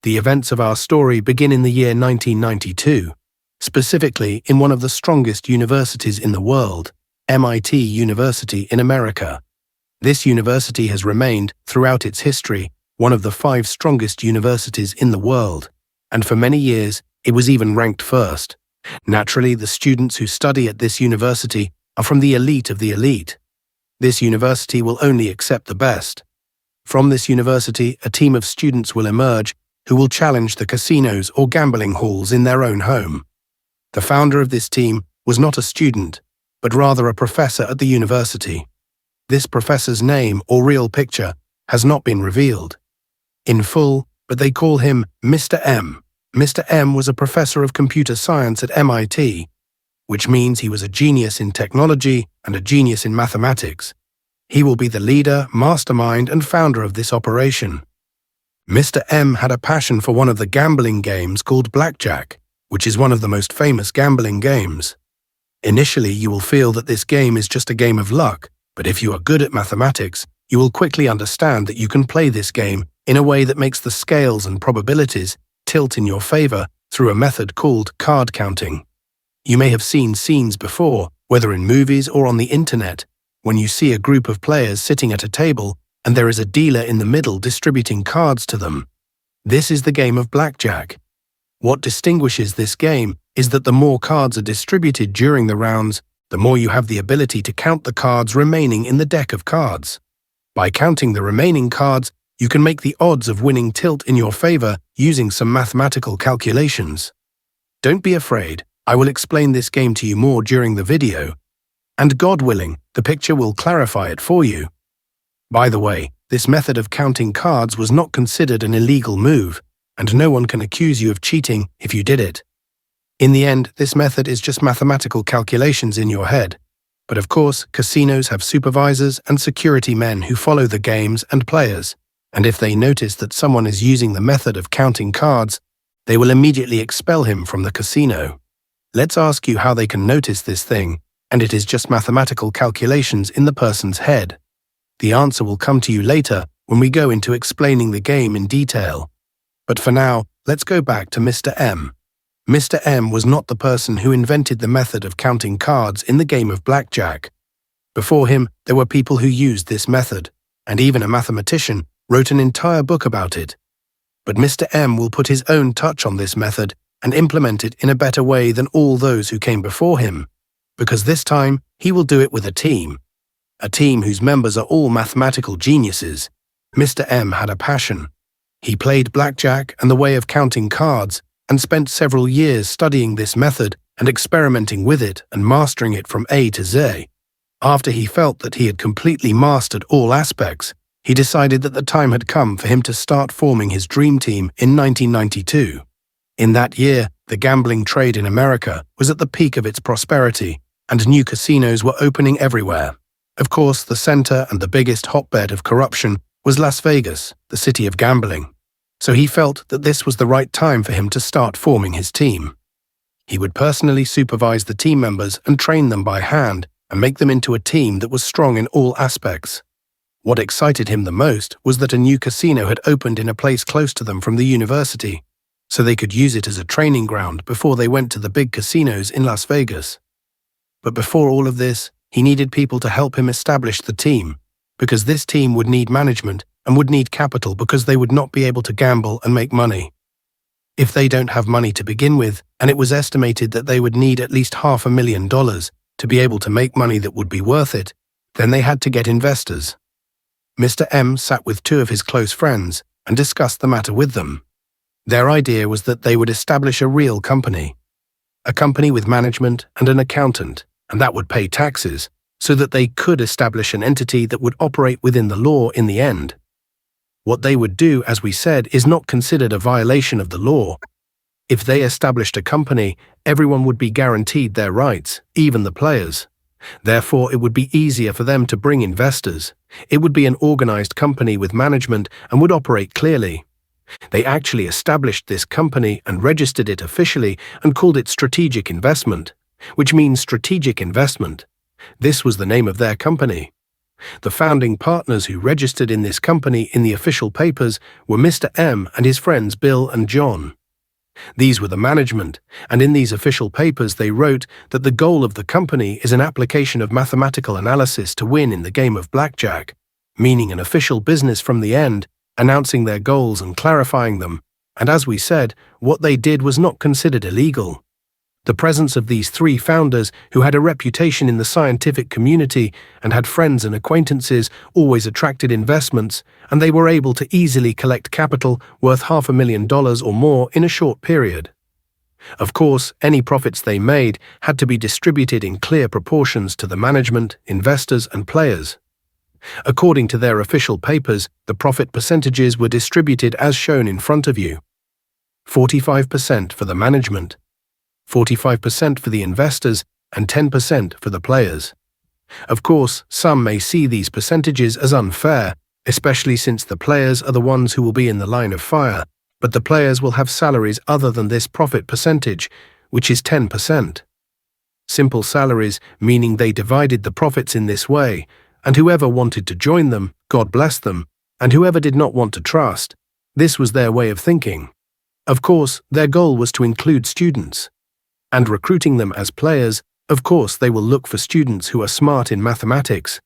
The events of our story begin in the year 1992, specifically in one of the strongest universities in the world, MIT University in America. This university has remained, throughout its history, one of the 5 strongest universities in the world, and for many years it was even ranked first. Naturally, the students who study at this university are from the elite of the elite. This university will only accept the best. From this university, a team of students will emerge who will challenge the casinos or gambling halls in their own home. The founder of this team was not a student, but rather a professor at the university. This professor's name or real picture has not been revealed in full, but they call him Mr. M. Mr. M was a professor of computer science at MIT, which means he was a genius in technology and a genius in mathematics. He will be the leader, mastermind, and founder of this operation. Mr. M had a passion for one of the gambling games called Blackjack, which is one of the most famous gambling games. Initially, you will feel that this game is just a game of luck, but if you are good at mathematics, you will quickly understand that you can play this game in a way that makes the scales and probabilities tilt in your favor through a method called card counting. You may have seen scenes before, whether in movies or on the internet, when you see a group of players sitting at a table and there is a dealer in the middle distributing cards to them. This is the game of Blackjack. What distinguishes this game is that the more cards are distributed during the rounds, the more you have the ability to count the cards remaining in the deck of cards. By counting the remaining cards, you can make the odds of winning tilt in your favor using some mathematical calculations. Don't be afraid, I will explain this game to you more during the video, and God willing, the picture will clarify it for you. By the way, this method of counting cards was not considered an illegal move, and no one can accuse you of cheating if you did it. In the end, this method is just mathematical calculations in your head. But of course, casinos have supervisors and security men who follow the games and players, and if they notice that someone is using the method of counting cards, they will immediately expel him from the casino. Let's ask you how they can notice this thing, and it is just mathematical calculations in the person's head. The answer will come to you later when we go into explaining the game in detail. But for now, let's go back to Mr. M. Mr. M was not the person who invented the method of counting cards in the game of Blackjack. Before him, there were people who used this method, and even a mathematician wrote an entire book about it. But Mr. M will put his own touch on this method and implement it in a better way than all those who came before him, because this time he will do it with a team whose members are all mathematical geniuses. Mr. M had a passion. He played blackjack and the way of counting cards and spent several years studying this method and experimenting with it and mastering it from A to Z. After he felt that he had completely mastered all aspects, he decided that the time had come for him to start forming his dream team in 1992. In that year, the gambling trade in America was at the peak of its prosperity, and new casinos were opening everywhere. Of course, the center and the biggest hotbed of corruption was Las Vegas, the city of gambling. So he felt that this was the right time for him to start forming his team. He would personally supervise the team members and train them by hand and make them into a team that was strong in all aspects. What excited him the most was that a new casino had opened in a place close to them from the university, so they could use it as a training ground before they went to the big casinos in Las Vegas. But before all of this, he needed people to help him establish the team, because this team would need management and would need capital because they would not be able to gamble and make money. If they don't have money to begin with, and it was estimated that they would need at least $500,000 to be able to make money that would be worth it, then they had to get investors. Mr. M sat with 2 of his close friends and discussed the matter with them. Their idea was that they would establish a real company, a company with management and an accountant, and that would pay taxes, so that they could establish an entity that would operate within the law in the end. What they would do, as we said, is not considered a violation of the law. If they established a company, everyone would be guaranteed their rights, even the players. Therefore, it would be easier for them to bring investors. It would be an organized company with management and would operate clearly. They actually established this company and registered it officially and called it Strategic Investment, which means strategic investment. This was the name of their company. The founding partners who registered in this company in the official papers were Mr. M and his friends Bill and John. These were the management, and in these official papers they wrote that the goal of the company is an application of mathematical analysis to win in the game of blackjack, meaning an official business from the end, announcing their goals and clarifying them, and as we said, what they did was not considered illegal. The presence of these three founders, who had a reputation in the scientific community and had friends and acquaintances, always attracted investments, and they were able to easily collect capital worth $500,000 or more in a short period. Of course, any profits they made had to be distributed in clear proportions to the management, investors, and players. According to their official papers, the profit percentages were distributed as shown in front of you. 45% for the management, 45% for the investors, and 10% for the players. Of course, some may see these percentages as unfair, especially since the players are the ones who will be in the line of fire, but the players will have salaries other than this profit percentage, which is 10%. Simple salaries, meaning they divided the profits in this way, and whoever wanted to join them, God bless them, and whoever did not want to trust, this was their way of thinking. Of course, their goal was to include students. And recruiting them as players, of course they will look for students who are smart in mathematics.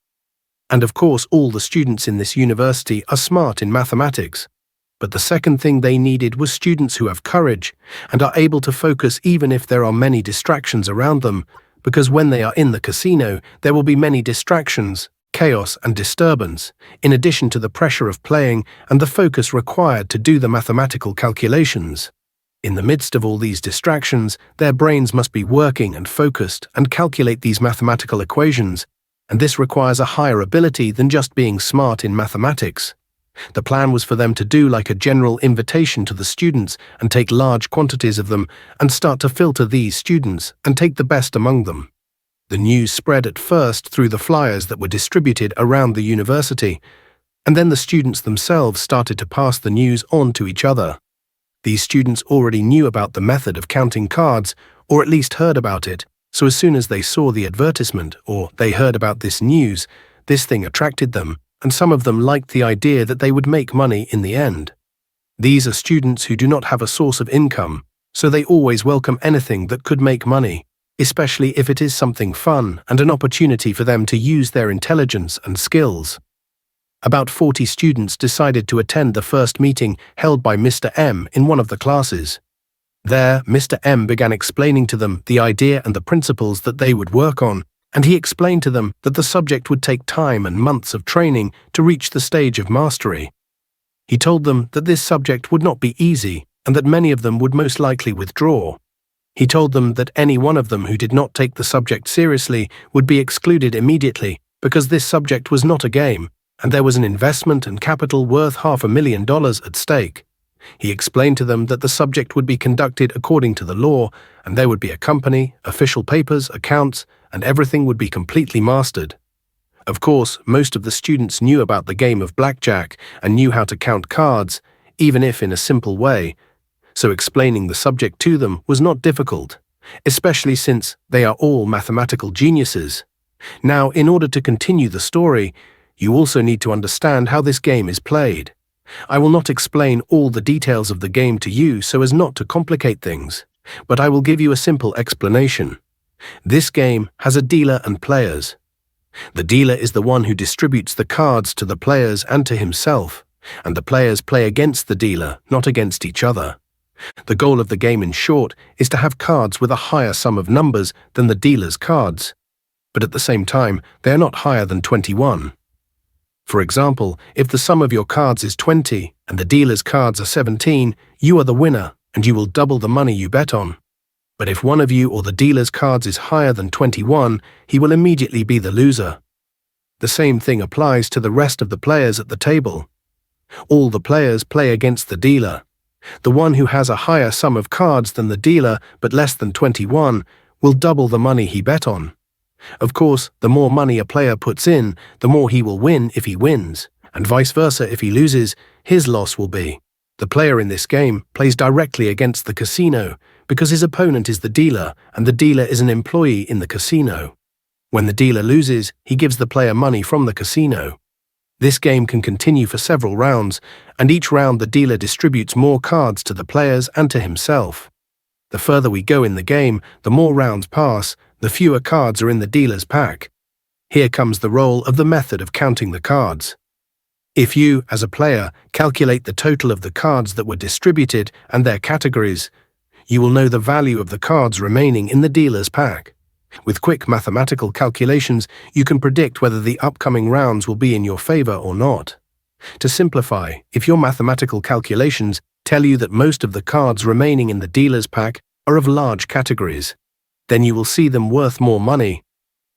And of course all the students in this university are smart in mathematics. But the second thing they needed was students who have courage and are able to focus even if there are many distractions around them, because when they are in the casino, there will be many distractions, chaos and disturbance, in addition to the pressure of playing and the focus required to do the mathematical calculations. In the midst of all these distractions, their brains must be working and focused and calculate these mathematical equations, and this requires a higher ability than just being smart in mathematics. The plan was for them to do like a general invitation to the students and take large quantities of them and start to filter these students and take the best among them. The news spread at first through the flyers that were distributed around the university, and then the students themselves started to pass the news on to each other. These students already knew about the method of counting cards, or at least heard about it, so as soon as they saw the advertisement or they heard about this news, this thing attracted them, and some of them liked the idea that they would make money in the end. These are students who do not have a source of income, so they always welcome anything that could make money, especially if it is something fun and an opportunity for them to use their intelligence and skills. About 40 students decided to attend the first meeting held by Mr. M in one of the classes. There, Mr. M began explaining to them the idea and the principles that they would work on, and he explained to them that the subject would take time and months of training to reach the stage of mastery. He told them that this subject would not be easy and that many of them would most likely withdraw. He told them that any one of them who did not take the subject seriously would be excluded immediately because this subject was not a game, and there was an investment and capital worth $500,000 at stake. He explained to them that the subject would be conducted according to the law, and there would be a company, official papers, accounts, and everything would be completely mastered. Of course, most of the students knew about the game of blackjack and knew how to count cards, even if in a simple way, so explaining the subject to them was not difficult, especially since they are all mathematical geniuses. Now, in order to continue the story, you also need to understand how this game is played. I will not explain all the details of the game to you so as not to complicate things, but I will give you a simple explanation. This game has a dealer and players. The dealer is the one who distributes the cards to the players and to himself, and the players play against the dealer, not against each other. The goal of the game, in short, is to have cards with a higher sum of numbers than the dealer's cards, but at the same time, they are not higher than 21. For example, if the sum of your cards is 20 and the dealer's cards are 17, you are the winner and you will double the money you bet on. But if one of you or the dealer's cards is higher than 21, he will immediately be the loser. The same thing applies to the rest of the players at the table. All the players play against the dealer. The one who has a higher sum of cards than the dealer but less than 21 will double the money he bet on. Of course, the more money a player puts in, the more he will win if he wins, and vice versa if he loses, his loss will be. The player in this game plays directly against the casino because his opponent is the dealer and the dealer is an employee in the casino. When the dealer loses, he gives the player money from the casino. This game can continue for several rounds, and each round the dealer distributes more cards to the players and to himself. The further we go in the game, the more rounds pass, the fewer cards are in the dealer's pack. Here comes the role of the method of counting the cards. If you, as a player, calculate the total of the cards that were distributed and their categories, you will know the value of the cards remaining in the dealer's pack. With quick mathematical calculations, you can predict whether the upcoming rounds will be in your favor or not. To simplify, if your mathematical calculations tell you that most of the cards remaining in the dealer's pack are of large categories, then you will see them worth more money.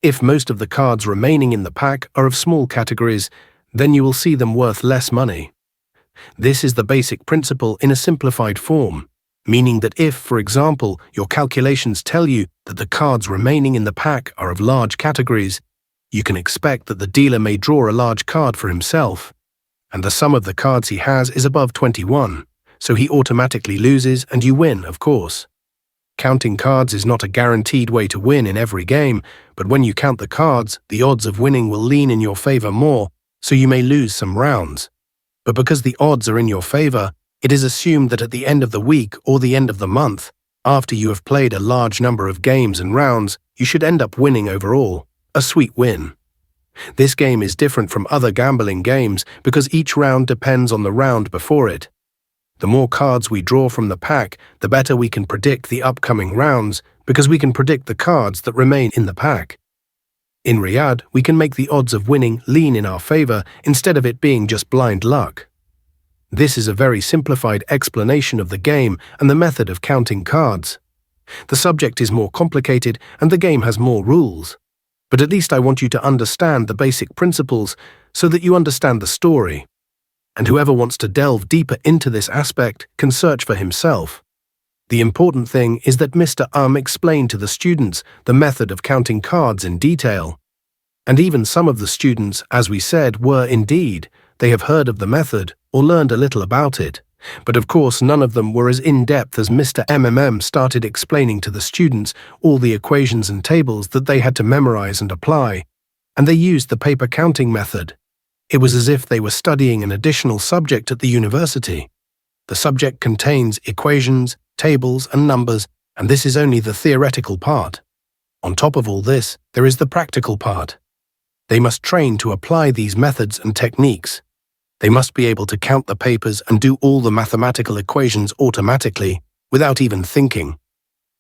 If most of the cards remaining in the pack are of small categories, then you will see them worth less money. This is the basic principle in a simplified form, meaning that if, for example, your calculations tell you that the cards remaining in the pack are of large categories, you can expect that the dealer may draw a large card for himself, and the sum of the cards he has is above 21, so he automatically loses and you win, of course. Counting cards is not a guaranteed way to win in every game, but when you count the cards, the odds of winning will lean in your favor more, so you may lose some rounds. But because the odds are in your favor, it is assumed that at the end of the week or the end of the month, after you have played a large number of games and rounds, you should end up winning overall, a sweet win. This game is different from other gambling games because each round depends on the round before it. The more cards we draw from the pack, the better we can predict the upcoming rounds because we can predict the cards that remain in the pack. In Riyadh, we can make the odds of winning lean in our favor instead of it being just blind luck. This is a very simplified explanation of the game and the method of counting cards. The subject is more complicated and the game has more rules. But at least I want you to understand the basic principles so that you understand the story. And whoever wants to delve deeper into this aspect can search for himself. The important thing is that Mr. Explained to the students the method of counting cards in detail. And even some of the students, as we said, were indeed. They have heard of the method or learned a little about it. But of course none of them were as in-depth as Mr. started explaining to the students all the equations and tables that they had to memorize and apply. And they used the paper counting method. It was as if they were studying an additional subject at the university. The subject contains equations, tables, and numbers, and this is only the theoretical part. On top of all this, there is the practical part. They must train to apply these methods and techniques. They must be able to count the papers and do all the mathematical equations automatically, without even thinking,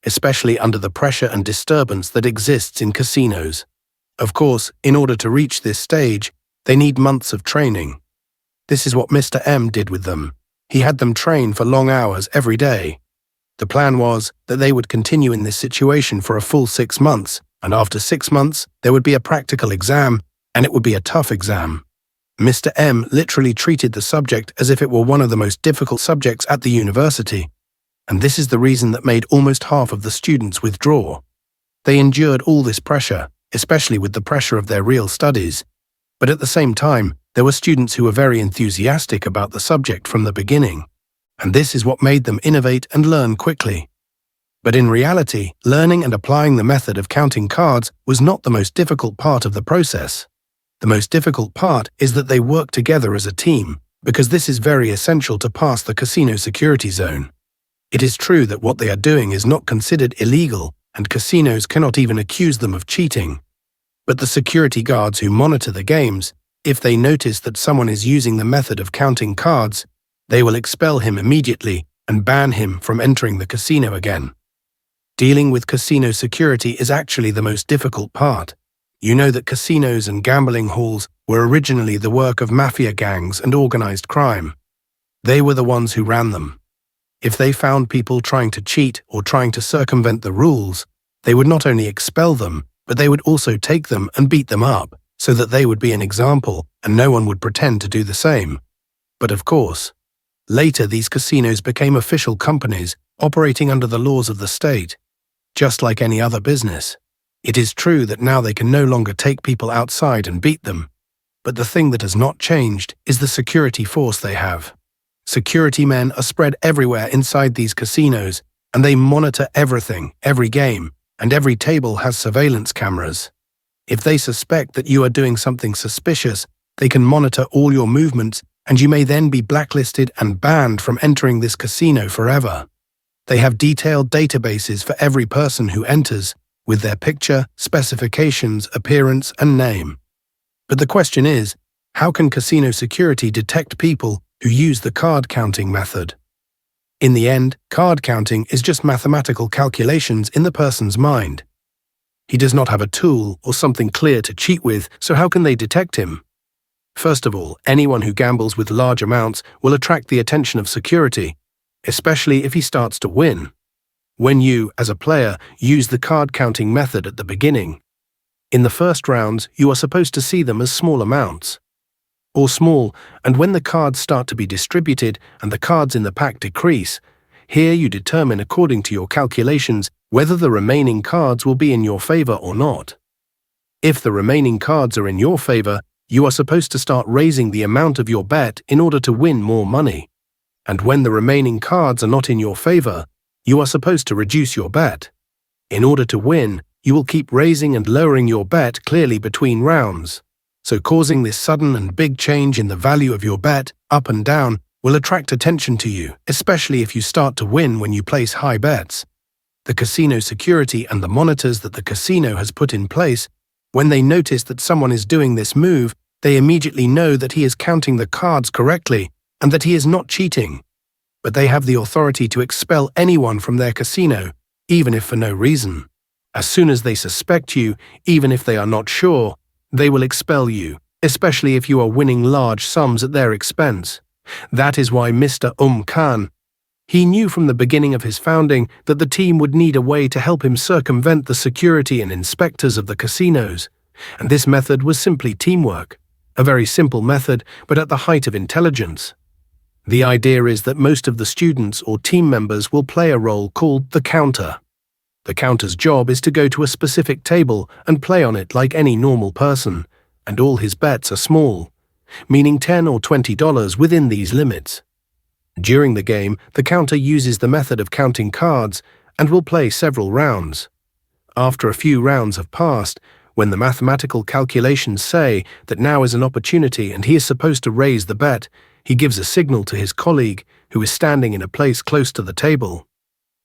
especially under the pressure and disturbance that exists in casinos. Of course, in order to reach this stage, they need months of training. This is what Mr. M did with them. He had them train for long hours every day. The plan was that they would continue in this situation for a full 6 months, and after 6 months, there would be a practical exam, and it would be a tough exam. Mr. M literally treated the subject as if it were one of the most difficult subjects at the university, and this is the reason that made almost half of the students withdraw. They endured all this pressure, especially with the pressure of their real studies, but at the same time, there were students who were very enthusiastic about the subject from the beginning, and this is what made them innovate and learn quickly. But in reality, learning and applying the method of counting cards was not the most difficult part of the process. The most difficult part is that they work together as a team, because this is very essential to pass the casino security zone. It is true that what they are doing is not considered illegal, and casinos cannot even accuse them of cheating. But the security guards who monitor the games, if they notice that someone is using the method of counting cards, they will expel him immediately and ban him from entering the casino again. Dealing with casino security is actually the most difficult part. You know that casinos and gambling halls were originally the work of mafia gangs and organized crime. They were the ones who ran them. If they found people trying to cheat or trying to circumvent the rules, they would not only expel them, but they would also take them and beat them up, so that they would be an example and no one would pretend to do the same. But of course, later these casinos became official companies operating under the laws of the state, just like any other business. It is true that now they can no longer take people outside and beat them, but the thing that has not changed is the security force they have. Security men are spread everywhere inside these casinos, and they monitor everything, every game, and every table has surveillance cameras. If they suspect that you are doing something suspicious, they can monitor all your movements, and you may then be blacklisted and banned from entering this casino forever. They have detailed databases for every person who enters, with their picture, specifications, appearance, and name. But the question is, how can casino security detect people who use the card counting method? In the end, card counting is just mathematical calculations in the person's mind. He does not have a tool or something clear to cheat with, so how can they detect him? First of all, anyone who gambles with large amounts will attract the attention of security, especially if he starts to win. When you, as a player, use the card counting method at the beginning, in the first rounds, you are supposed to see them as small amounts, or small, and when the cards start to be distributed and the cards in the pack decrease, here you determine according to your calculations whether the remaining cards will be in your favor or not. If the remaining cards are in your favor, you are supposed to start raising the amount of your bet in order to win more money. And when the remaining cards are not in your favor, you are supposed to reduce your bet. In order to win, you will keep raising and lowering your bet clearly between rounds. So causing this sudden and big change in the value of your bet, up and down, will attract attention to you, especially if you start to win when you place high bets. The casino security and the monitors that the casino has put in place, when they notice that someone is doing this move, they immediately know that he is counting the cards correctly and that he is not cheating. But they have the authority to expel anyone from their casino, even if for no reason. As soon as they suspect you, even if they are not sure, they will expel you, especially if you are winning large sums at their expense. That is why Mr. Khan, he knew from the beginning of his founding that the team would need a way to help him circumvent the security and inspectors of the casinos, and this method was simply teamwork, a very simple method, but at the height of intelligence. The idea is that most of the students or team members will play a role called the counter. The counter's job is to go to a specific table and play on it like any normal person, and all his bets are small, meaning $10 or $20 within these limits. During the game, the counter uses the method of counting cards and will play several rounds. After a few rounds have passed, when the mathematical calculations say that now is an opportunity and he is supposed to raise the bet, he gives a signal to his colleague, who is standing in a place close to the table.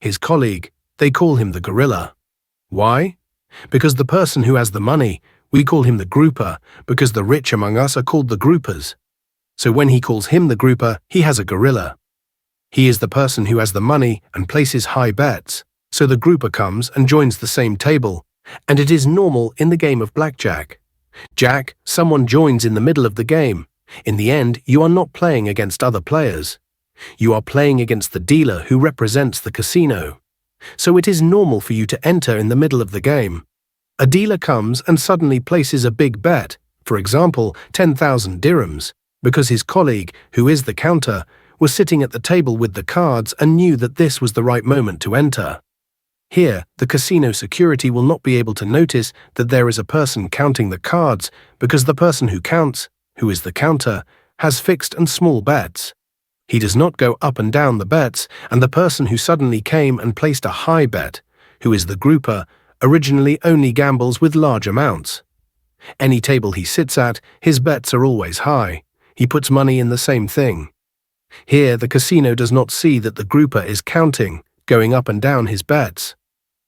His colleague, they call him the gorilla. Why? Because the person who has the money, we call him the grouper, because the rich among us are called the groupers. So when he calls him the grouper, he has a gorilla. He is the person who has the money and places high bets, so the grouper comes and joins the same table, and it is normal in the game of Blackjack. Jack, someone joins in the middle of the game. In the end, you are not playing against other players. You are playing against the dealer who represents the casino. So it is normal for you to enter in the middle of the game. A dealer comes and suddenly places a big bet, for example, 10,000 dirhams, because his colleague, who is the counter, was sitting at the table with the cards and knew that this was the right moment to enter. Here, the casino security will not be able to notice that there is a person counting the cards because the person who counts, who is the counter, has fixed and small bets. He does not go up and down the bets, and the person who suddenly came and placed a high bet, who is the grouper, originally only gambles with large amounts. Any table he sits at, his bets are always high. He puts money in the same thing. Here, the casino does not see that the grouper is counting, going up and down his bets.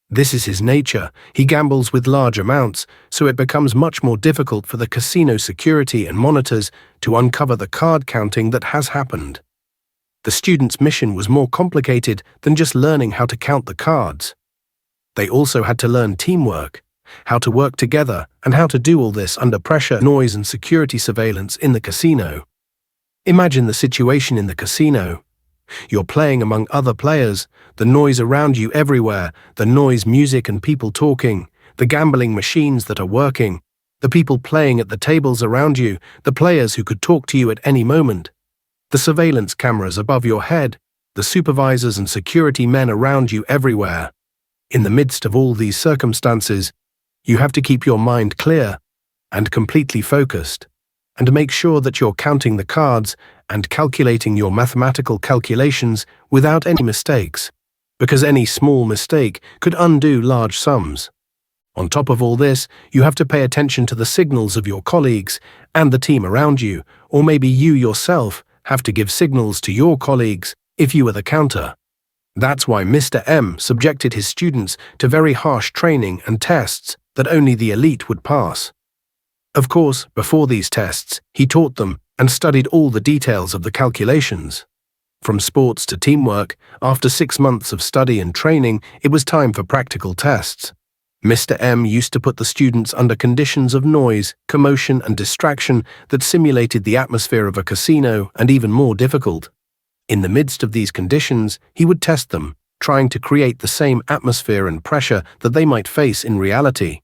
This is his nature. He gambles with large amounts, so it becomes much more difficult for the casino security and monitors to uncover the card counting that has happened. The students' mission was more complicated than just learning how to count the cards. They also had to learn teamwork, how to work together, and how to do all this under pressure, noise, and security surveillance in the casino. Imagine the situation in the casino. You're playing among other players, the noise around you everywhere, the noise, music, and people talking, the gambling machines that are working, the people playing at the tables around you, the players who could talk to you at any moment, the surveillance cameras above your head, the supervisors and security men around you everywhere. In the midst of all these circumstances, you have to keep your mind clear and completely focused, and make sure that you're counting the cards and calculating your mathematical calculations without any mistakes, because any small mistake could undo large sums. On top of all this, you have to pay attention to the signals of your colleagues and the team around you, or maybe you yourself have to give signals to your colleagues if you are the counter. That's why Mr. M subjected his students to very harsh training and tests that only the elite would pass. Of course, before these tests, he taught them and studied all the details of the calculations. From sports to teamwork, after 6 months of study and training, it was time for practical tests. Mr. M used to put the students under conditions of noise, commotion, and distraction that simulated the atmosphere of a casino and even more difficult. In the midst of these conditions, he would test them, trying to create the same atmosphere and pressure that they might face in reality.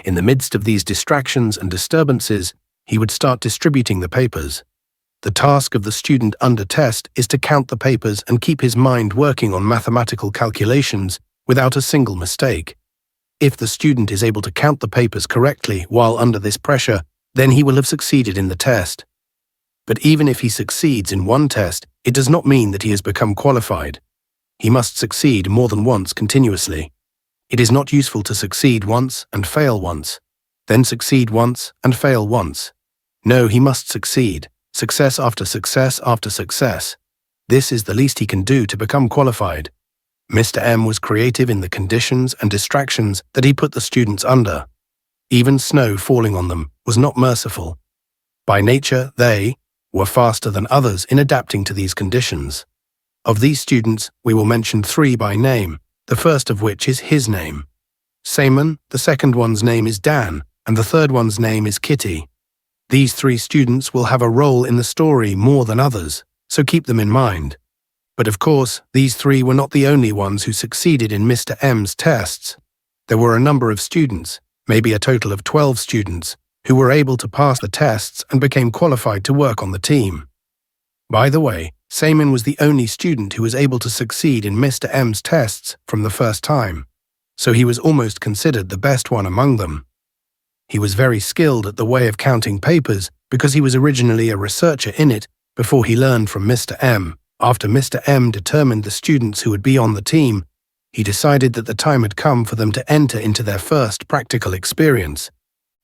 In the midst of these distractions and disturbances, he would start distributing the papers. The task of the student under test is to count the papers and keep his mind working on mathematical calculations without a single mistake. If the student is able to count the papers correctly while under this pressure, then he will have succeeded in the test. But even if he succeeds in one test, it does not mean that he has become qualified. He must succeed more than once continuously. It is not useful to succeed once and fail once, then succeed once and fail once. No, he must succeed, success after success after success. This is the least he can do to become qualified. Mr. M was creative in the conditions and distractions that he put the students under. Even snow falling on them was not merciful. By nature, they were faster than others in adapting to these conditions. Of these students, we will mention 3 by name, the first of which is his name. Simon, the second one's name is Dan, and the third one's name is Kitty. These 3 students will have a role in the story more than others, so keep them in mind. But of course, these 3 were not the only ones who succeeded in Mr. M's tests. There were a number of students, maybe a total of 12 students, who were able to pass the tests and became qualified to work on the team. By the way, Simon was the only student who was able to succeed in Mr. M's tests from the first time, so he was almost considered the best one among them. He was very skilled at the way of counting papers because he was originally a researcher in it before he learned from Mr. M. After Mr. M determined the students who would be on the team, he decided that the time had come for them to enter into their first practical experience.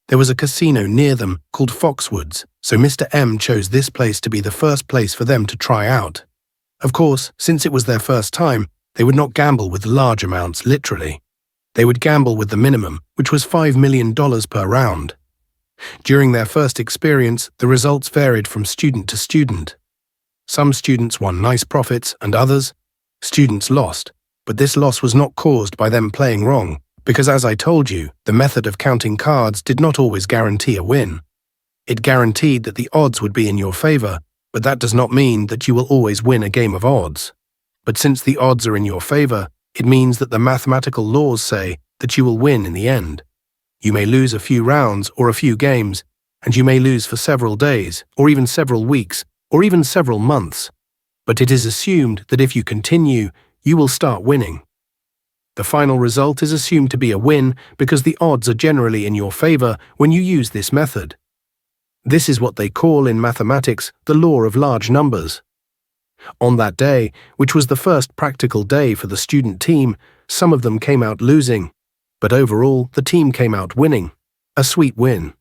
There was a casino near them called Foxwoods, so Mr. M chose this place to be the first place for them to try out. Of course, since it was their first time, they would not gamble with large amounts literally. They would gamble with the minimum, which was $5 million per round. During their first experience, the results varied from student to student. Some students won nice profits and students lost, but this loss was not caused by them playing wrong, because as I told you, the method of counting cards did not always guarantee a win. It guaranteed that the odds would be in your favor, but that does not mean that you will always win a game of odds. But since the odds are in your favor, it means that the mathematical laws say that you will win in the end. You may lose a few rounds or a few games, and you may lose for several days, or even several weeks, or even several months. But it is assumed that if you continue, you will start winning. The final result is assumed to be a win because the odds are generally in your favor when you use this method. This is what they call in mathematics the law of large numbers. On that day, which was the first practical day for the student team, some of them came out losing, but overall the team came out winning. A sweet win.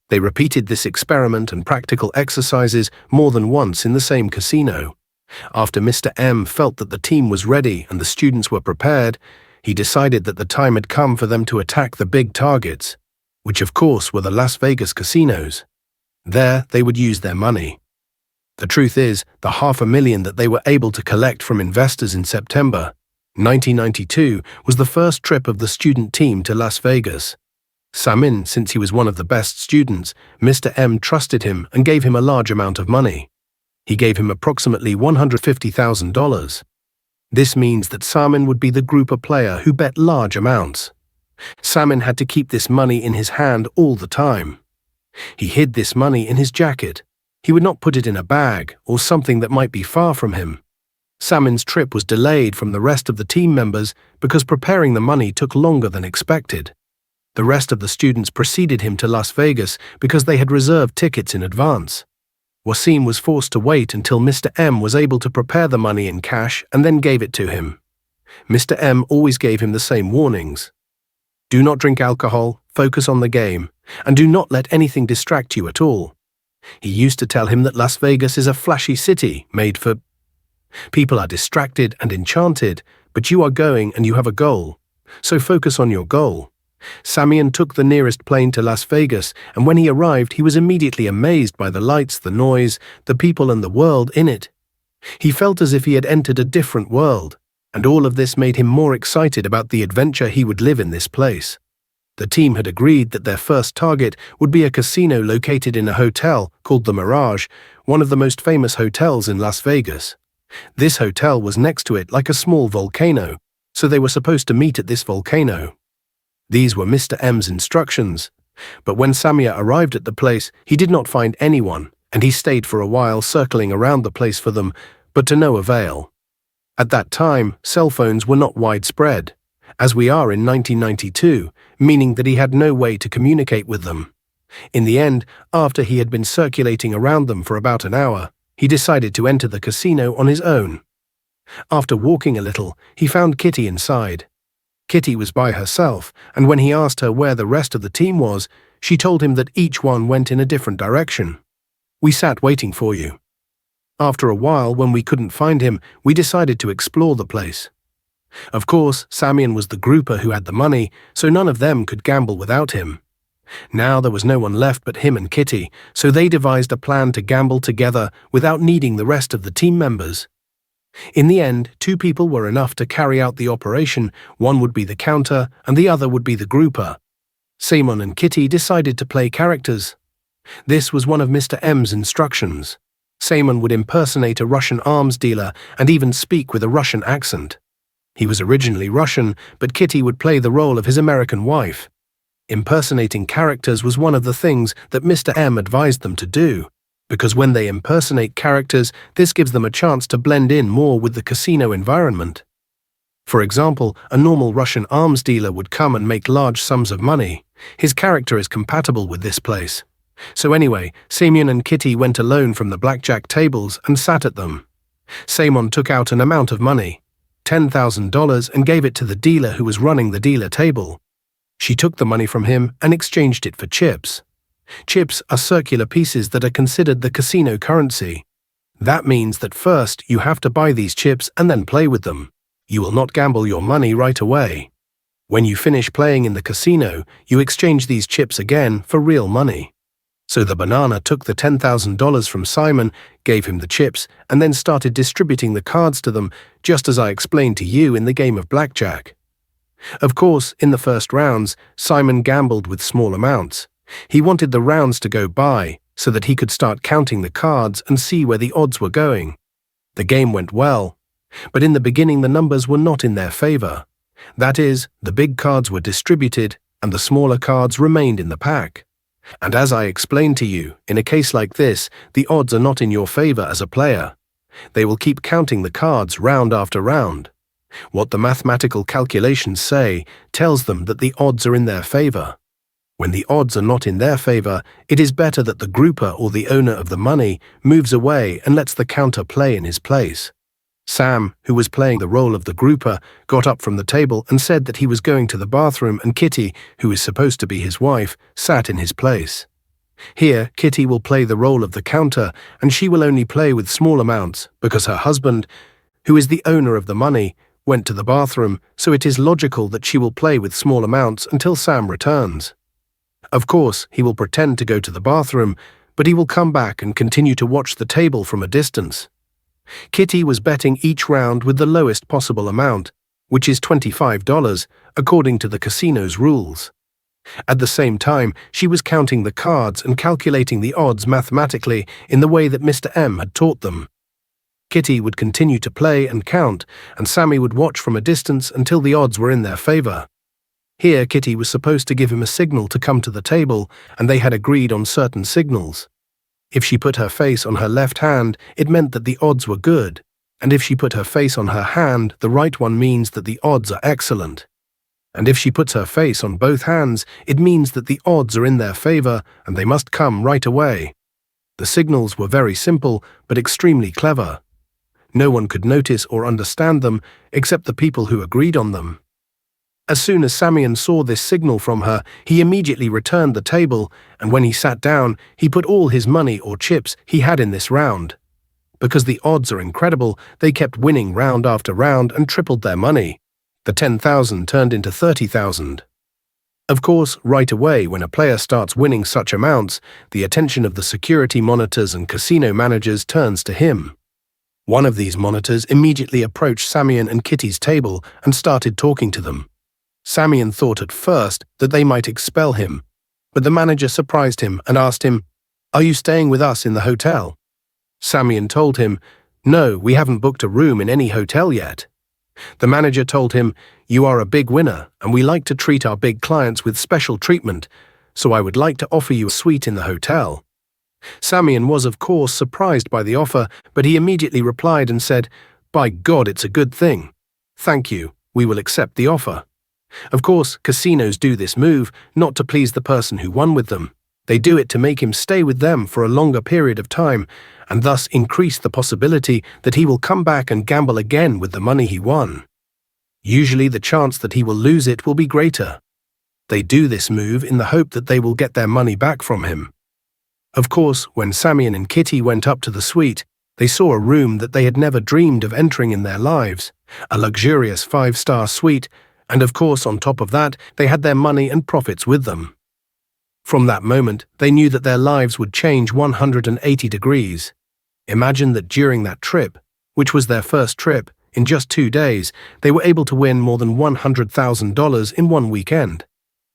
They repeated this experiment and practical exercises more than once in the same casino. After Mr. M felt that the team was ready and the students were prepared, he decided that the time had come for them to attack the big targets, which of course were the Las Vegas casinos. There they would use their money. The truth is, the $500,000 that they were able to collect from investors in September 1992 was the first trip of the student team to Las Vegas. Simon, since he was one of the best students, Mr. M trusted him and gave him a large amount of money. He gave him approximately $150,000. This means that Simon would be the grouper player who bet large amounts. Simon had to keep this money in his hand all the time. He hid this money in his jacket. He would not put it in a bag or something that might be far from him. Simon's trip was delayed from the rest of the team members because preparing the money took longer than expected. The rest of the students preceded him to Las Vegas because they had reserved tickets in advance. Wasim was forced to wait until Mr. M was able to prepare the money in cash and then gave it to him. Mr. M always gave him the same warnings. Do not drink alcohol, focus on the game, and do not let anything distract you at all. He used to tell him that Las Vegas is a flashy city made for... People are distracted and enchanted, but you are going and you have a goal. So focus on your goal. Samian took the nearest plane to Las Vegas, and when he arrived, he was immediately amazed by the lights, the noise, the people and the world in it. He felt as if he had entered a different world, and all of this made him more excited about the adventure he would live in this place. The team had agreed that their first target would be a casino located in a hotel called the Mirage, one of the most famous hotels in Las Vegas. This hotel was next to it like a small volcano, so they were supposed to meet at this volcano. These were Mr. M's instructions, but when Samia arrived at the place, he did not find anyone, and he stayed for a while circling around the place for them, but to no avail. At that time, cell phones were not widespread, as we are in 1992, meaning that he had no way to communicate with them. In the end, after he had been circulating around them for about an hour, he decided to enter the casino on his own. After walking a little, he found Kitty inside. Kitty was by herself, and when he asked her where the rest of the team was, she told him that each one went in a different direction. "We sat waiting for you." After a while, when we couldn't find him, we decided to explore the place. Of course, Samian was the grouper who had the money, so none of them could gamble without him. Now there was no one left but him and Kitty, so they devised a plan to gamble together without needing the rest of the team members. In the end, 2 people were enough to carry out the operation. One would be the counter, and the other would be the grouper. Simon and Kitty decided to play characters. This was one of Mr. M's instructions. Simon would impersonate a Russian arms dealer and even speak with a Russian accent. He was originally Russian, but Kitty would play the role of his American wife. Impersonating characters was one of the things that Mr. M advised them to do, because when they impersonate characters, this gives them a chance to blend in more with the casino environment. For example, a normal Russian arms dealer would come and make large sums of money. His character is compatible with this place. So anyway, Semyon and Kitty went alone from the blackjack tables and sat at them. Semyon took out an amount of money, $10,000, and gave it to the dealer who was running the dealer table. She took the money from him and exchanged it for chips. Chips are circular pieces that are considered the casino currency. That means that first you have to buy these chips and then play with them. You will not gamble your money right away. When you finish playing in the casino, you exchange these chips again for real money. So the banana took the $10,000 from Simon, gave him the chips, and then started distributing the cards to them, just as I explained to you in the game of blackjack. Of course, in the first rounds, Simon gambled with small amounts. He wanted the rounds to go by, so that he could start counting the cards and see where the odds were going. The game went well, but in the beginning the numbers were not in their favor. That is, the big cards were distributed and the smaller cards remained in the pack. And as I explained to you, in a case like this, the odds are not in your favor as a player. They will keep counting the cards round after round. What the mathematical calculations say tells them that the odds are in their favor. When the odds are not in their favor, it is better that the grouper or the owner of the money moves away and lets the counter play in his place. Sam, who was playing the role of the grouper, got up from the table and said that he was going to the bathroom, and Kitty, who is supposed to be his wife, sat in his place. Here, Kitty will play the role of the counter, and she will only play with small amounts because her husband, who is the owner of the money, went to the bathroom, so it is logical that she will play with small amounts until Sam returns. Of course, he will pretend to go to the bathroom, but he will come back and continue to watch the table from a distance. Kitty was betting each round with the lowest possible amount, which is $25, according to the casino's rules. At the same time, she was counting the cards and calculating the odds mathematically in the way that Mr. M had taught them. Kitty would continue to play and count, and Sammy would watch from a distance until the odds were in their favor. Here, Kitty was supposed to give him a signal to come to the table, and they had agreed on certain signals. If she put her face on her left hand, it meant that the odds were good, and if she put her face on her hand, the right one means that the odds are excellent. And if she puts her face on both hands, it means that the odds are in their favor and they must come right away. The signals were very simple, but extremely clever. No one could notice or understand them except the people who agreed on them. As soon as Samian saw this signal from her, he immediately returned the table, and when he sat down, he put all his money or chips he had in this round. Because the odds are incredible, they kept winning round after round and tripled their money. The 10,000 turned into 30,000. Of course, right away, when a player starts winning such amounts, the attention of the security monitors and casino managers turns to him. One of these monitors immediately approached Samian and Kitty's table and started talking to them. Samian thought at first that they might expel him, but the manager surprised him and asked him, "Are you staying with us in the hotel?" Samian told him, "No, we haven't booked a room in any hotel yet." The manager told him, "You are a big winner, and we like to treat our big clients with special treatment, so I would like to offer you a suite in the hotel." Samian was, of course, surprised by the offer, but he immediately replied and said, "By God, it's a good thing. Thank you, we will accept the offer." Of course, casinos do this move not to please the person who won with them. They do it to make him stay with them for a longer period of time, and thus increase the possibility that he will come back and gamble again with the money he won. Usually the chance that he will lose it will be greater. They do this move in the hope that they will get their money back from him. Of course, when Samian and Kitty went up to the suite, they saw a room that they had never dreamed of entering in their lives, a luxurious 5-star suite, and of course on top of that they had their money and profits with them. From that moment, they knew that their lives would change 180 degrees. Imagine that during that trip, which was their first trip, in just 2 days, they were able to win more than $100,000 in one weekend.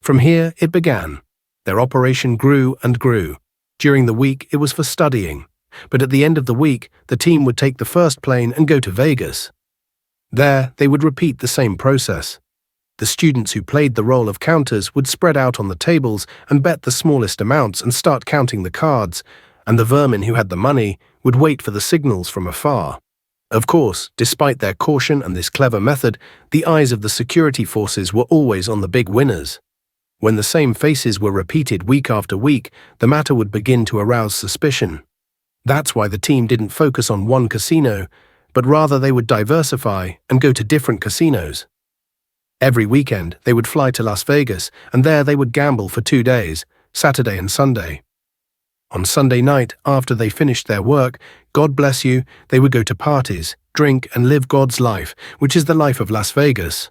From here, it began. Their operation grew and grew. During the week, it was for studying, but at the end of the week, the team would take the first plane and go to Vegas. There, they would repeat the same process. The students who played the role of counters would spread out on the tables and bet the smallest amounts and start counting the cards, and the vermin who had the money would wait for the signals from afar. Of course, despite their caution and this clever method, the eyes of the security forces were always on the big winners. When the same faces were repeated week after week, the matter would begin to arouse suspicion. That's why the team didn't focus on one casino, but rather they would diversify and go to different casinos. Every weekend, they would fly to Las Vegas, and there they would gamble for 2 days, Saturday and Sunday. On Sunday night, after they finished their work, God bless you, they would go to parties, drink, and live God's life, which is the life of Las Vegas.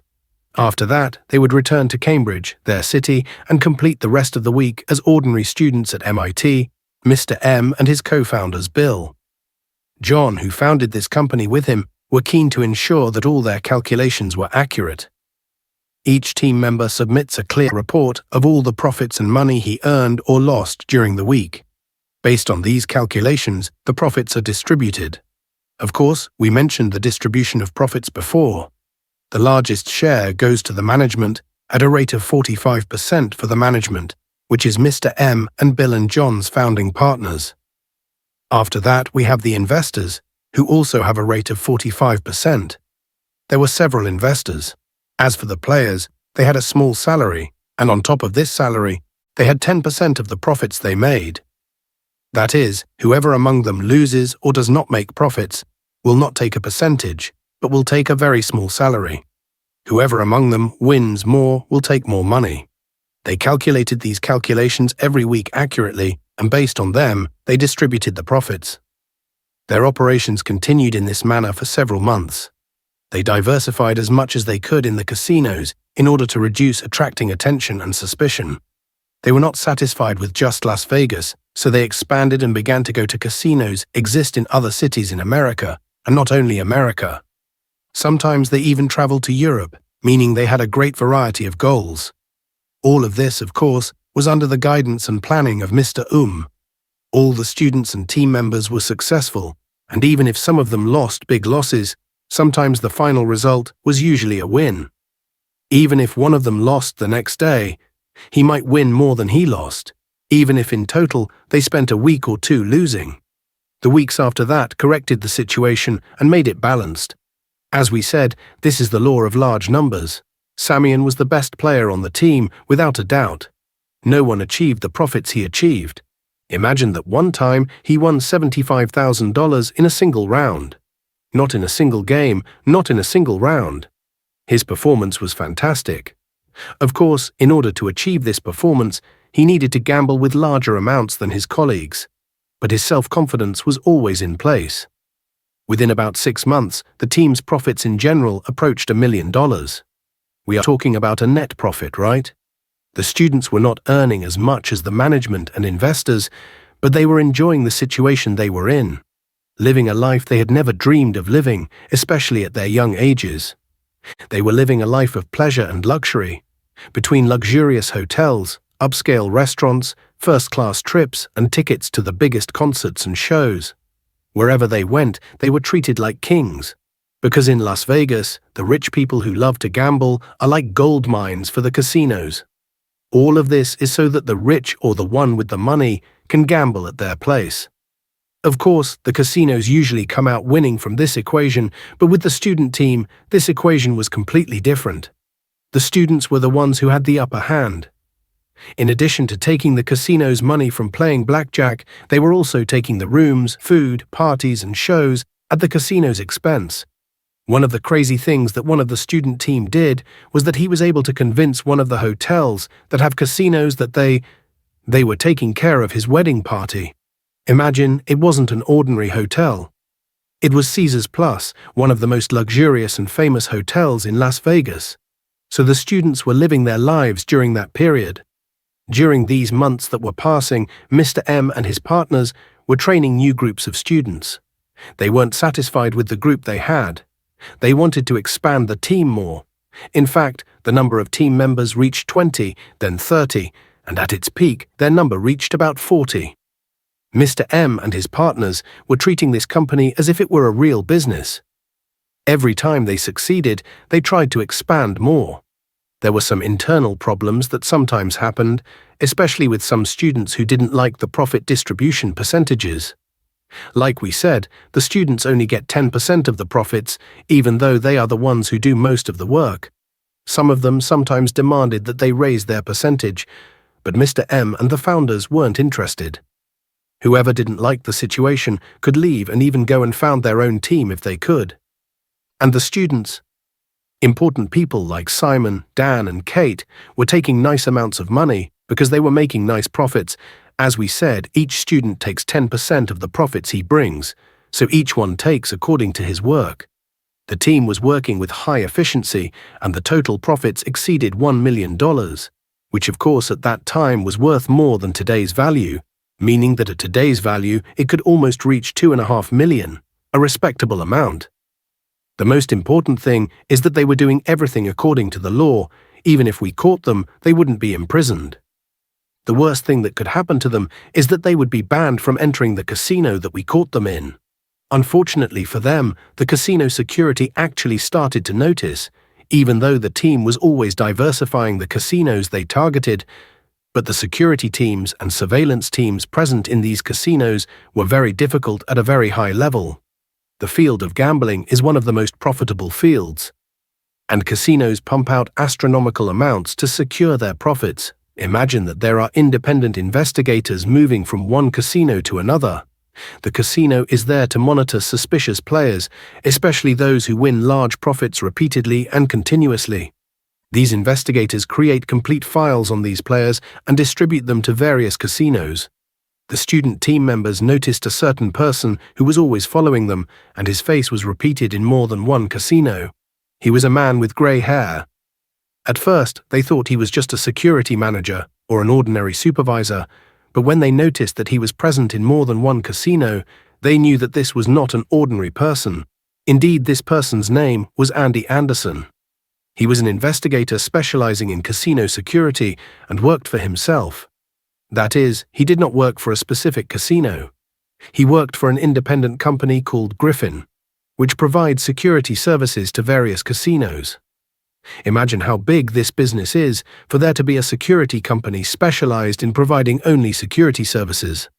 After that, they would return to Cambridge, their city, and complete the rest of the week as ordinary students at MIT, Mr. M and his co-founders Bill. John, who founded this company with him, were keen to ensure that all their calculations were accurate. Each team member submits a clear report of all the profits and money he earned or lost during the week. Based on these calculations, the profits are distributed. Of course, we mentioned the distribution of profits before. The largest share goes to the management at a rate of 45% for the management, which is Mr. M and Bill and John's founding partners. After that, we have the investors, who also have a rate of 45%. There were several investors. As for the players, they had a small salary, and on top of this salary, they had 10% of the profits they made. That is, whoever among them loses or does not make profits will not take a percentage, but will take a very small salary. Whoever among them wins more will take more money. They calculated these calculations every week accurately, and based on them, they distributed the profits. Their operations continued in this manner for several months. They diversified as much as they could in the casinos in order to reduce attracting attention and suspicion. They were not satisfied with just Las Vegas, so they expanded and began to go to casinos exist in other cities in America, and not only America. Sometimes they even traveled to Europe, meaning they had a great variety of goals. All of this, of course, was under the guidance and planning of Mr. All the students and team members were successful, and even if some of them lost big losses, sometimes the final result was usually a win. Even if one of them lost the next day, he might win more than he lost, even if in total they spent a week or 2 losing. The weeks after that corrected the situation and made it balanced. As we said, this is the law of large numbers. Samian was the best player on the team, without a doubt. No one achieved the profits he achieved. Imagine that one time he won $75,000 in a single round. Not in a single game, not in a single round. His performance was fantastic. Of course, in order to achieve this performance, he needed to gamble with larger amounts than his colleagues, but his self-confidence was always in place. Within about 6 months, the team's profits in general approached $1 million. We are talking about a net profit, right? The students were not earning as much as the management and investors, but they were enjoying the situation they were in, living a life they had never dreamed of living, especially at their young ages. They were living a life of pleasure and luxury, between luxurious hotels, upscale restaurants, first-class trips, and tickets to the biggest concerts and shows. Wherever they went, they were treated like kings. Because in Las Vegas, the rich people who love to gamble are like gold mines for the casinos. All of this is so that the rich or the one with the money can gamble at their place. Of course, the casinos usually come out winning from this equation, but with the student team, this equation was completely different. The students were the ones who had the upper hand. In addition to taking the casino's money from playing blackjack, they were also taking the rooms, food, parties, and shows at the casino's expense. One of the crazy things that one of the student team did was that he was able to convince one of the hotels that have casinos that they were taking care of his wedding party. Imagine, it wasn't an ordinary hotel. It was Caesars Plus, one of the most luxurious and famous hotels in Las Vegas. So the students were living their lives during that period. During these months that were passing, Mr. M and his partners were training new groups of students. They weren't satisfied with the group they had. They wanted to expand the team more. In fact, the number of team members reached 20, then 30, and at its peak, their number reached about 40. Mr. M and his partners were treating this company as if it were a real business. Every time they succeeded, they tried to expand more. There were some internal problems that sometimes happened, especially with some students who didn't like the profit distribution percentages. Like we said, the students only get 10% of the profits, even though they are the ones who do most of the work. Some of them sometimes demanded that they raise their percentage, but Mr. M and the founders weren't interested. Whoever didn't like the situation could leave and even go and found their own team if they could. And the students, important people like Simon, Dan, and Kate, were taking nice amounts of money because they were making nice profits. As we said, each student takes 10% of the profits he brings, so each one takes according to his work. The team was working with high efficiency, and the total profits exceeded $1 million, which of course at that time was worth more than today's value, meaning that at today's value it could almost reach $2.5 million, a respectable amount. The most important thing is that they were doing everything according to the law. Even if we caught them, they wouldn't be imprisoned. The worst thing that could happen to them is that they would be banned from entering the casino that we caught them in. Unfortunately for them, the casino security actually started to notice, even though the team was always diversifying the casinos they targeted, but the security teams and surveillance teams present in these casinos were very difficult at a very high level. The field of gambling is one of the most profitable fields, and casinos pump out astronomical amounts to secure their profits. Imagine that there are independent investigators moving from one casino to another. The casino is there to monitor suspicious players, especially those who win large profits repeatedly and continuously. These investigators create complete files on these players and distribute them to various casinos. The student team members noticed a certain person who was always following them, and his face was repeated in more than one casino. He was a man with grey hair. At first, they thought he was just a security manager or an ordinary supervisor, but when they noticed that he was present in more than one casino, they knew that this was not an ordinary person. Indeed, this person's name was Andy Anderson. He was an investigator specializing in casino security and worked for himself. That is, he did not work for a specific casino. He worked for an independent company called Griffin, which provides security services to various casinos. Imagine how big this business is for there to be a security company specialized in providing only security services.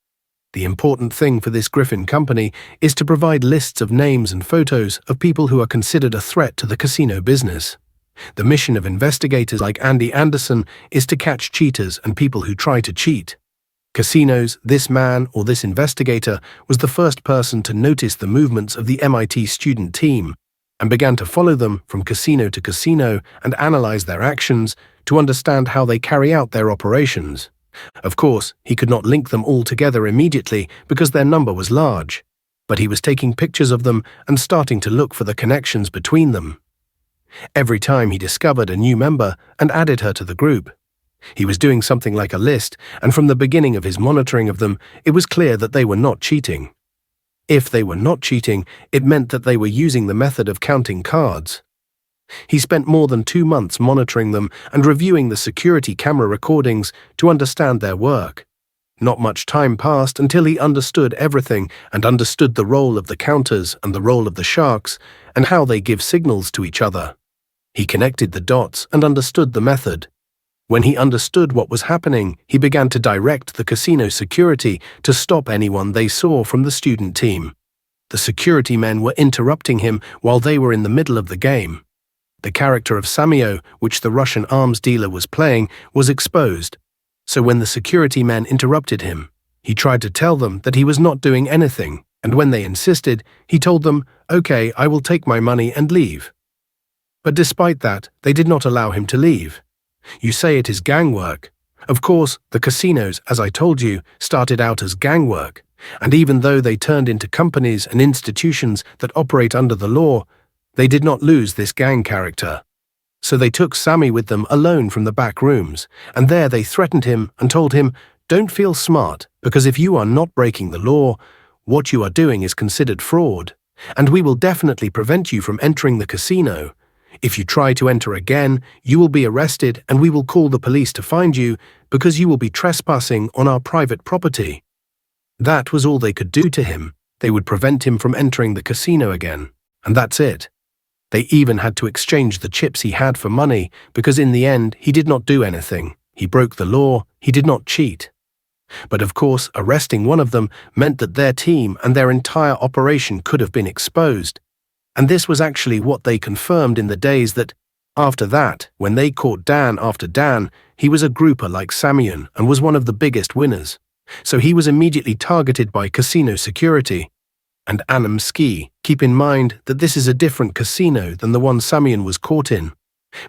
The important thing for this Griffin company is to provide lists of names and photos of people who are considered a threat to the casino business. The mission of investigators like Andy Anderson is to catch cheaters and people who try to cheat. Casinos, this man or this investigator was the first person to notice the movements of the MIT student team. and began to follow them from casino to casino and analyze their actions to understand how they carry out their operations. Of course, he could not link them all together immediately because their number was large, but he was taking pictures of them and starting to look for the connections between them. Every time he discovered a new member and added her to the group. He was doing something like a list, and from the beginning of his monitoring of them, it was clear that they were not cheating. If they were not cheating, it meant that they were using the method of counting cards. He spent more than 2 months monitoring them and reviewing the security camera recordings to understand their work. Not much time passed until he understood everything and understood the role of the counters and the role of the sharks and how they give signals to each other. He connected the dots and understood the method. When he understood what was happening, he began to direct the casino security to stop anyone they saw from the student team. The security men were interrupting him while they were in the middle of the game. The character of Samio, which the Russian arms dealer was playing, was exposed. So when the security men interrupted him, he tried to tell them that he was not doing anything, and when they insisted, he told them, "Okay, I will take my money and leave." But despite that, they did not allow him to leave. You say it is gang work. Of course, the casinos, as I told you, started out as gang work, and even though they turned into companies and institutions that operate under the law, they did not lose this gang character. So they took Sammy with them alone from the back rooms, and there they threatened him and told him, "Don't feel smart, because if you are not breaking the law, what you are doing is considered fraud, and we will definitely prevent you from entering the casino. If you try to enter again, you will be arrested and we will call the police to find you because you will be trespassing on our private property." That was all they could do to him. They would prevent him from entering the casino again, and that's it. They even had to exchange the chips he had for money because in the end he did not do anything. He broke the law, he did not cheat. But of course, arresting one of them meant that their team and their entire operation could have been exposed. And this was actually what they confirmed in the days that, after that, when they caught Dan after Dan, he was a grouper like Samion and was one of the biggest winners. So he was immediately targeted by casino security. And Anamski, keep in mind that this is a different casino than the one Samion was caught in,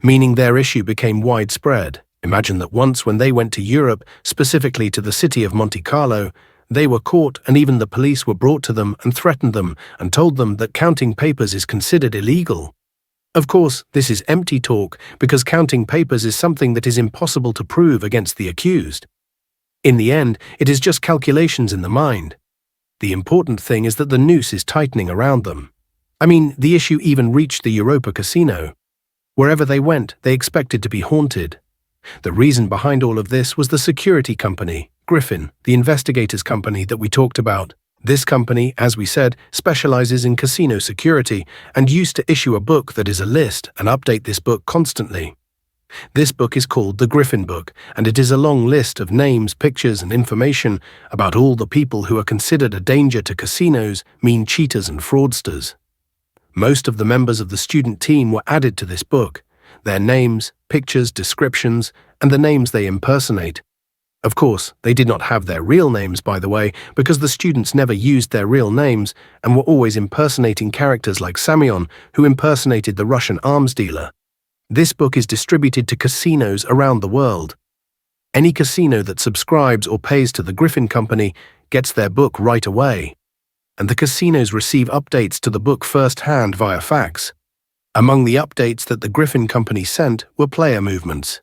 meaning their issue became widespread. Imagine that once when they went to Europe, specifically to the city of Monte Carlo, they were caught and even the police were brought to them and threatened them and told them that counting papers is considered illegal. Of course, this is empty talk because counting papers is something that is impossible to prove against the accused. In the end, it is just calculations in the mind. The important thing is that the noose is tightening around them. I mean, the issue even reached the Europa casino. Wherever they went, they expected to be haunted. The reason behind all of this was the security company, Griffin, the investigators company that we talked about. This company, as we said, specializes in casino security and used to issue a book that is a list and update this book constantly. This book is called the Griffin Book, and it is a long list of names, pictures, and information about all the people who are considered a danger to casinos, mean cheaters and fraudsters. Most of the members of the student team were added to this book, their names, pictures, descriptions, and the names they impersonate. Of course, they did not have their real names, by the way, because the students never used their real names and were always impersonating characters like Samion, who impersonated the Russian arms dealer. This book is distributed to casinos around the world. Any casino that subscribes or pays to the Griffin Company gets their book right away, and the casinos receive updates to the book firsthand via fax. Among the updates that the Griffin Company sent were player movements.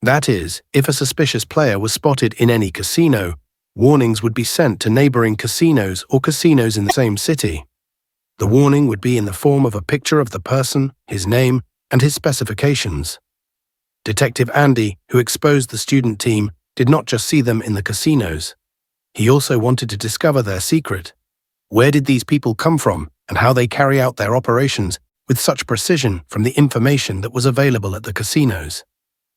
That is, if a suspicious player was spotted in any casino, warnings would be sent to neighboring casinos or casinos in the same city. The warning would be in the form of a picture of the person, his name, and his specifications. Detective Andy, who exposed the student team, did not just see them in the casinos. He also wanted to discover their secret. Where did these people come from and how they carry out their operations with such precision from the information that was available at the casinos?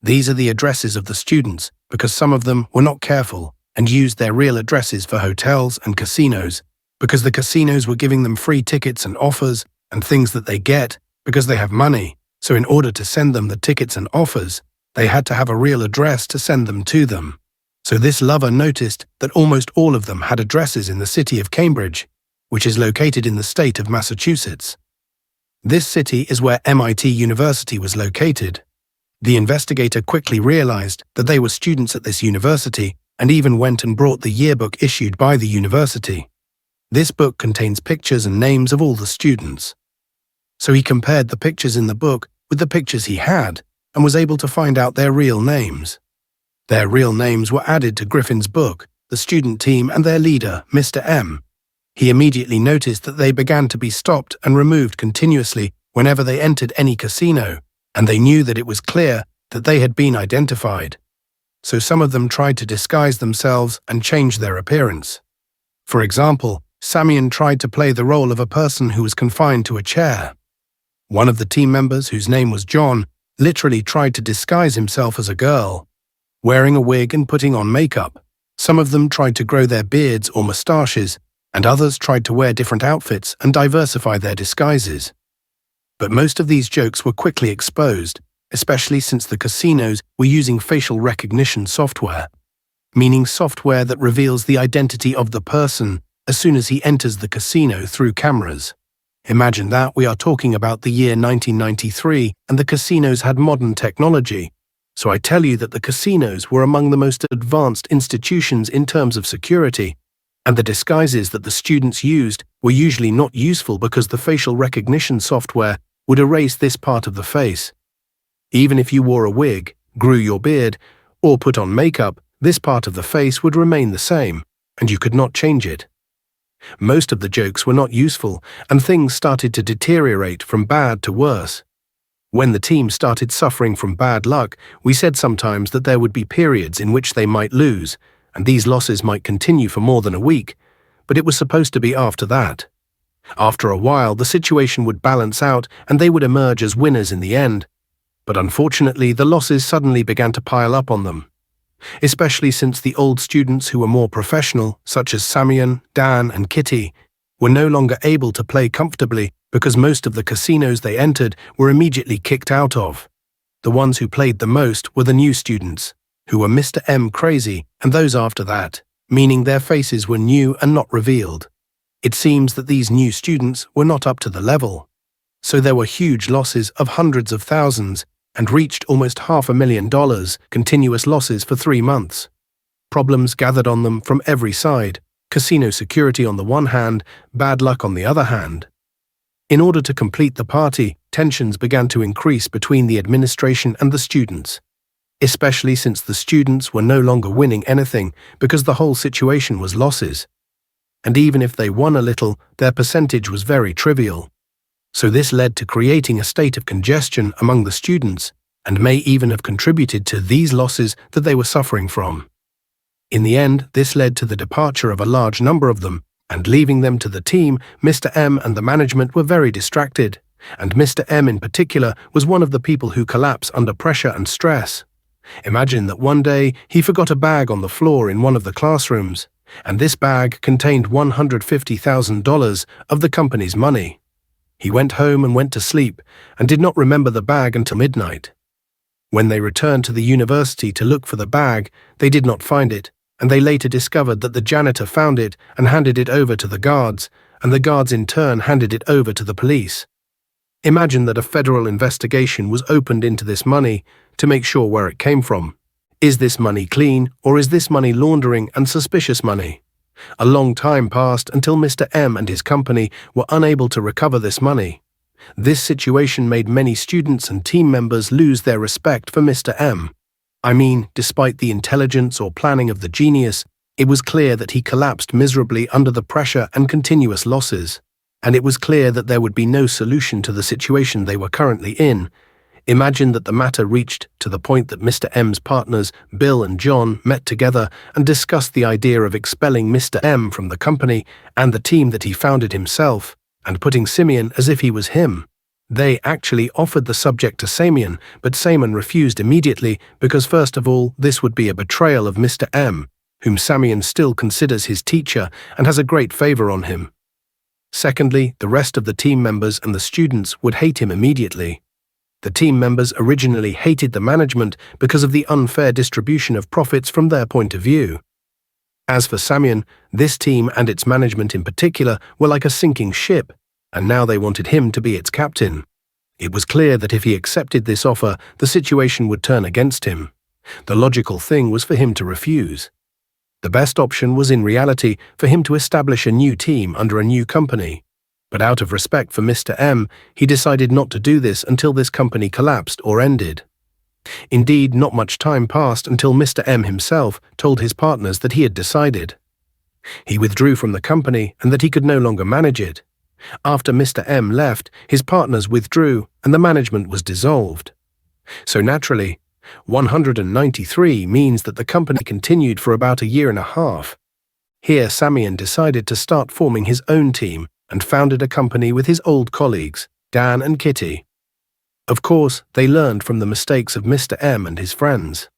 These are the addresses of the students because some of them were not careful and used their real addresses for hotels and casinos because the casinos were giving them free tickets and offers and things that they get because they have money. So in order to send them the tickets and offers, they had to have a real address to send them to them. So this lover noticed that almost all of them had addresses in the city of Cambridge, which is located in the state of Massachusetts. This city is where MIT University was located. The investigator quickly realized that they were students at this university and even went and brought the yearbook issued by the university. This book contains pictures and names of all the students. So he compared the pictures in the book with the pictures he had and was able to find out their real names. Their real names were added to Griffin's book, the student team and their leader, Mr. M. He immediately noticed that they began to be stopped and removed continuously whenever they entered any casino, and they knew that it was clear that they had been identified. So some of them tried to disguise themselves and change their appearance. For example, Samian tried to play the role of a person who was confined to a chair. One of the team members, whose name was John, literally tried to disguise himself as a girl, wearing a wig and putting on makeup. Some of them tried to grow their beards or moustaches, and others tried to wear different outfits and diversify their disguises. But most of these jokes were quickly exposed, especially since the casinos were using facial recognition software, meaning software that reveals the identity of the person as soon as he enters the casino through cameras. Imagine that. We are talking about the year 1993, and the casinos had modern technology. So I tell you that the casinos were among the most advanced institutions in terms of security, and the disguises that the students used were usually not useful because the facial recognition software would erase this part of the face. Even if you wore a wig, grew your beard, or put on makeup, this part of the face would remain the same, and you could not change it. Most of the jokes were not useful, and things started to deteriorate from bad to worse. When the team started suffering from bad luck, we said sometimes that there would be periods in which they might lose, and these losses might continue for more than a week, but it was supposed to be after that. After a while, the situation would balance out and they would emerge as winners in the end. But unfortunately, the losses suddenly began to pile up on them, especially since the old students who were more professional, such as Samian, Dan, and Kitty, were no longer able to play comfortably because most of the casinos they entered were immediately kicked out of. The ones who played the most were the new students, who were Mr. M crazy, and those after that, meaning their faces were new and not revealed. It seems that these new students were not up to the level. So there were huge losses of hundreds of thousands and reached almost $500,000 continuous losses for 3 months. Problems gathered on them from every side, casino security on the one hand, bad luck on the other hand. In order to complete the party, tensions began to increase between the administration and the students, especially since the students were no longer winning anything because the whole situation was losses. And even if they won a little, their percentage was very trivial. So this led to creating a state of congestion among the students and may even have contributed to these losses that they were suffering from. In the end, this led to the departure of a large number of them, and leaving them to the team, Mr. M and the management were very distracted, and Mr. M in particular was one of the people who collapse under pressure and stress. Imagine that one day he forgot a bag on the floor in one of the classrooms, and this bag contained $150,000 of the company's money. He went home and went to sleep and did not remember the bag until midnight. When they returned to the university to look for the bag, they did not find it, and they later discovered that the janitor found it and handed it over to the guards, and the guards in turn handed it over to the police. Imagine that a federal investigation was opened into this money to make sure where it came from. Is this money clean, or is this money laundering and suspicious money? A long time passed until Mr. M and his company were unable to recover this money. This situation made many students and team members lose their respect for Mr. M. I mean, despite the intelligence or planning of the genius, it was clear that he collapsed miserably under the pressure and continuous losses, and it was clear that there would be no solution to the situation they were currently in. Imagine that the matter reached to the point that Mr. M's partners, Bill and John, met together and discussed the idea of expelling Mr. M from the company and the team that he founded himself, and putting Simeon as if he was him. They actually offered the subject to Samian, but Samian refused immediately because, first of all, this would be a betrayal of Mr. M, whom Samian still considers his teacher and has a great favor on him. Secondly, the rest of the team members and the students would hate him immediately. The team members originally hated the management because of the unfair distribution of profits from their point of view. As for Samian, this team and its management in particular were like a sinking ship, and now they wanted him to be its captain. It was clear that if he accepted this offer, the situation would turn against him. The logical thing was for him to refuse. The best option was in reality for him to establish a new team under a new company. But out of respect for Mr. M, he decided not to do this until this company collapsed or ended. Indeed, not much time passed until Mr. M himself told his partners that he had decided. He withdrew from the company and that he could no longer manage it. After Mr. M left, his partners withdrew and the management was dissolved. So naturally, 193 means that the company continued for about a year and a half. Here Samian decided to start forming his own team and founded a company with his old colleagues, Dan and Kitty. Of course, they learned from the mistakes of Mr. M and his friends.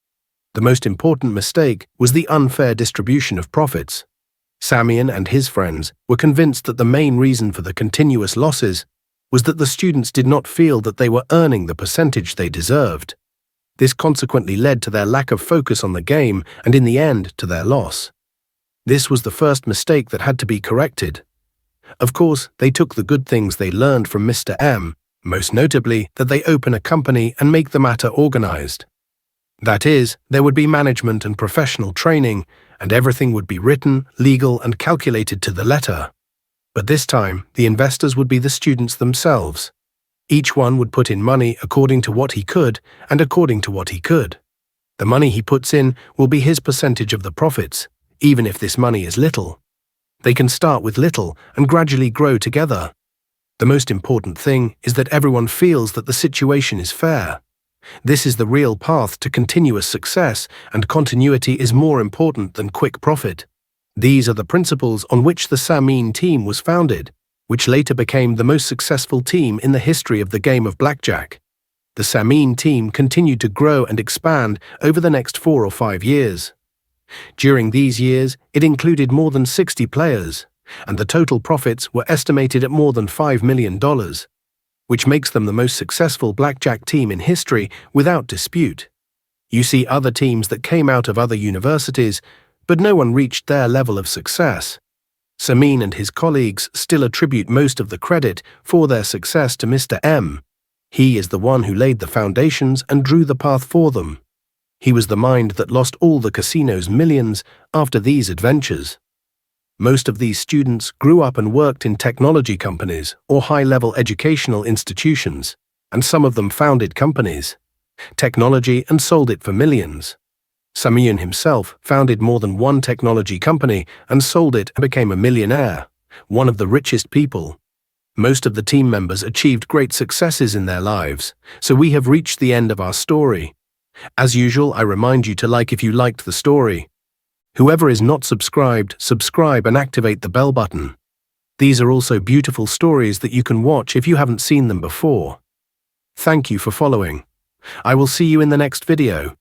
The most important mistake was the unfair distribution of profits. Samian and his friends were convinced that the main reason for the continuous losses was that the students did not feel that they were earning the percentage they deserved. This consequently led to their lack of focus on the game and, in the end, to their loss. This was the first mistake that had to be corrected. Of course, they took the good things they learned from Mr. M, most notably that they open a company and make the matter organized. That is, there would be management and professional training, and everything would be written, legal, and calculated to the letter. But this time, the investors would be the students themselves. Each one would put in money according to what he could and according to what he could. The money he puts in will be his percentage of the profits, even if this money is little. They can start with little and gradually grow together. The most important thing is that everyone feels that the situation is fair. This is the real path to continuous success, and continuity is more important than quick profit. These are the principles on which the Samian team was founded, which later became the most successful team in the history of the game of blackjack. The Samian team continued to grow and expand over the next 4 or 5 years. During these years, it included more than 60 players, and the total profits were estimated at more than $5 million, which makes them the most successful blackjack team in history without dispute. You see other teams that came out of other universities, but no one reached their level of success. Samian and his colleagues still attribute most of the credit for their success to Mr. M. He is the one who laid the foundations and drew the path for them. He was the mind that lost all the casino's millions after these adventures. Most of these students grew up and worked in technology companies or high-level educational institutions, and some of them founded companies, technology, and sold it for millions. Samian himself founded more than one technology company and sold it and became a millionaire, one of the richest people. Most of the team members achieved great successes in their lives, so we have reached the end of our story. As usual, I remind you to like if you liked the story. Whoever is not subscribed, subscribe and activate the bell button. These are also beautiful stories that you can watch if you haven't seen them before. Thank you for following. I will see you in the next video.